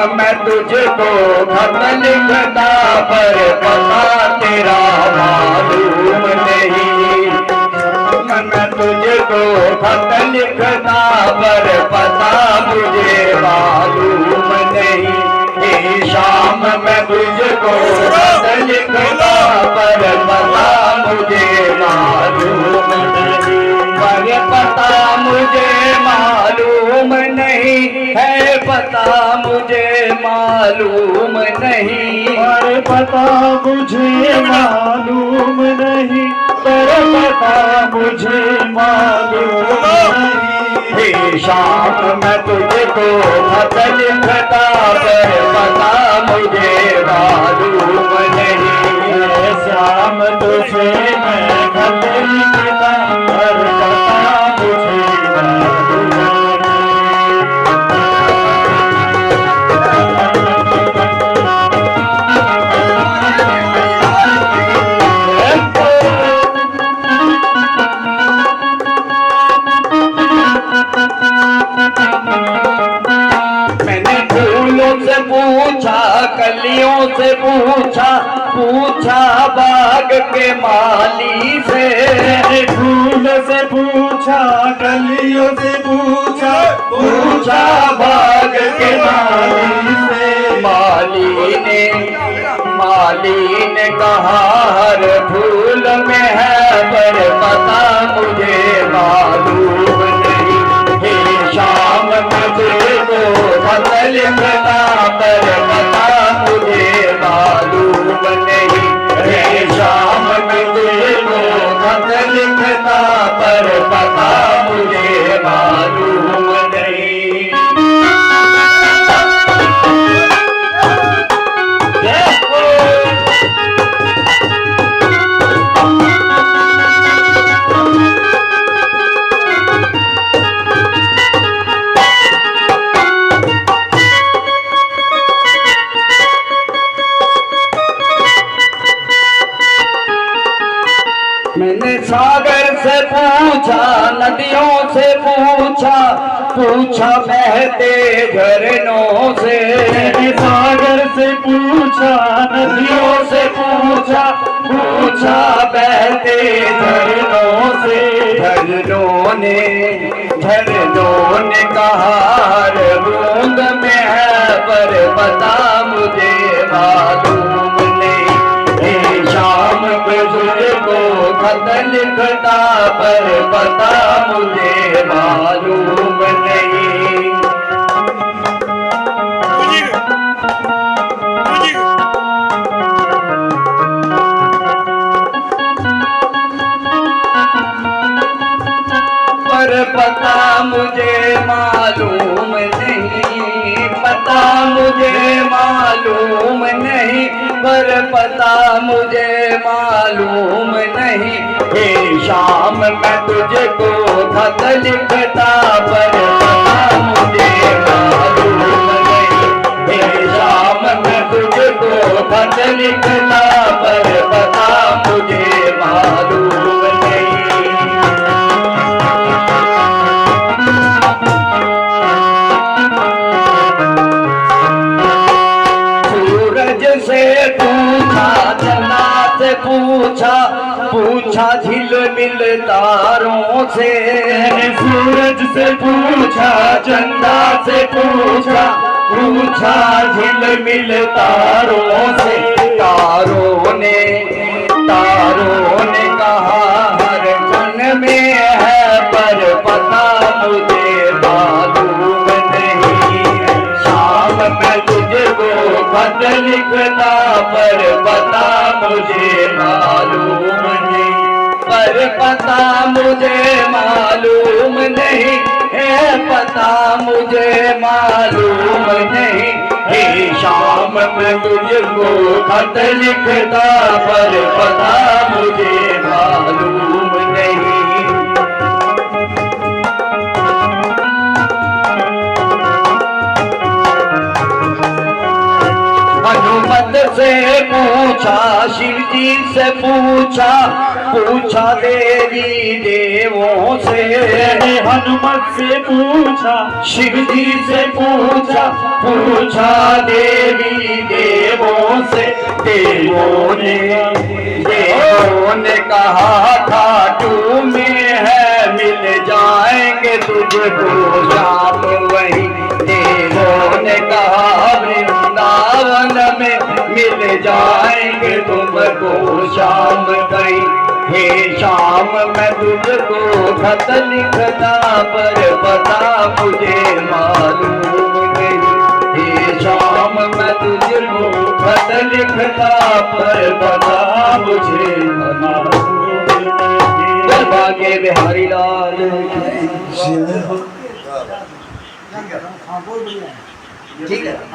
मैं तुझको खत लिखता पर पता तेरा मालूम नहीं। मैं तुझको खत लिखता पर पता मुझे मालूम नहीं। हे शाम मैं तुझको खत लिखता पर पता मुझे मालूम नहीं। पर पता मुझे मालूम नहीं है, पता मुझे मालूम नहीं। पर पता मुझे मालूम नहीं, पर पता मुझे मालूम नहीं। हे शाम मैं तुझको खत लिखता पर पता मुझे मालूम नहीं। शाम तुझे मैं खत लिखता पर पता मुझे मालूम पूछा कलियों से पूछा, पूछा बाग के माली से। फूल से पूछा कलियों से पूछा, पूछा बाग के माली से। माली ने कहा हर फूल में है पर पता मुझे मालूम नहीं। हे शाम मुझे को खत लिखता पर पता मुझे मालूम नहीं। हे शाम मुझे को खत लिखता पर पता मुझे मालूम नहीं। मैंने सागर से पूछा, नदियों से पूछा, पूछा बहते झरनों से। मैंने सागर से पूछा नदियों से पूछा, पूछा बहते झरनों से। झरनों ने कहा हर बूंद में है पर पता मुझे मालूम नहीं। हे शाम तुझको खत लिखता पर पता मुझे मालूम नहीं। पर पता मुझे मालूम नहीं, पता मुझे मालूम नहीं, पर पता मुझे मालूम नहीं। हे शाम मैं तुझको खत लिखता पर पता मुझे मालूम नहीं। हे शाम मैं तुझको खत लिखता पर पता मुझे मालूम नहीं। से पूछा चंदा से पूछा, पूछा झिलमिल तारों से। सूरज से पूछा चंदा से पूछा, पूछा झिलमिल तारों से। तारों ने कहा हर क्षण में है पर पता मुझे मालूम नहीं। शाम मैं तुझको खत लिखता पर पता मुझे मालूम नहीं। पर पता मुझे मालूम नहीं है, पता मुझे मालूम नहीं। हे शाम मैं तुझको खत लिखता पर पता मुझे मालूम नहीं। हनुमत से पूछा पूछा शिव जी से पूछा पूछा देवी देवों से मैंने हनुमत से पूछा शिव जी से पूछा पूछा देवी देवों से देवों ने कहा था तू में है मिल जाएंगे तुझको शाम वही देवों ने कहा वृंदावन में मिल जाएंगे तुमको शाम कहीं हे शाम मैं तुझको खत लिखना पर पता मुझे मालूम नहीं हे शाम मैं तुझको खत लिखना पर पता मुझे मालूम नहीं। भाग्य बिहारी लाल की। ठीक है।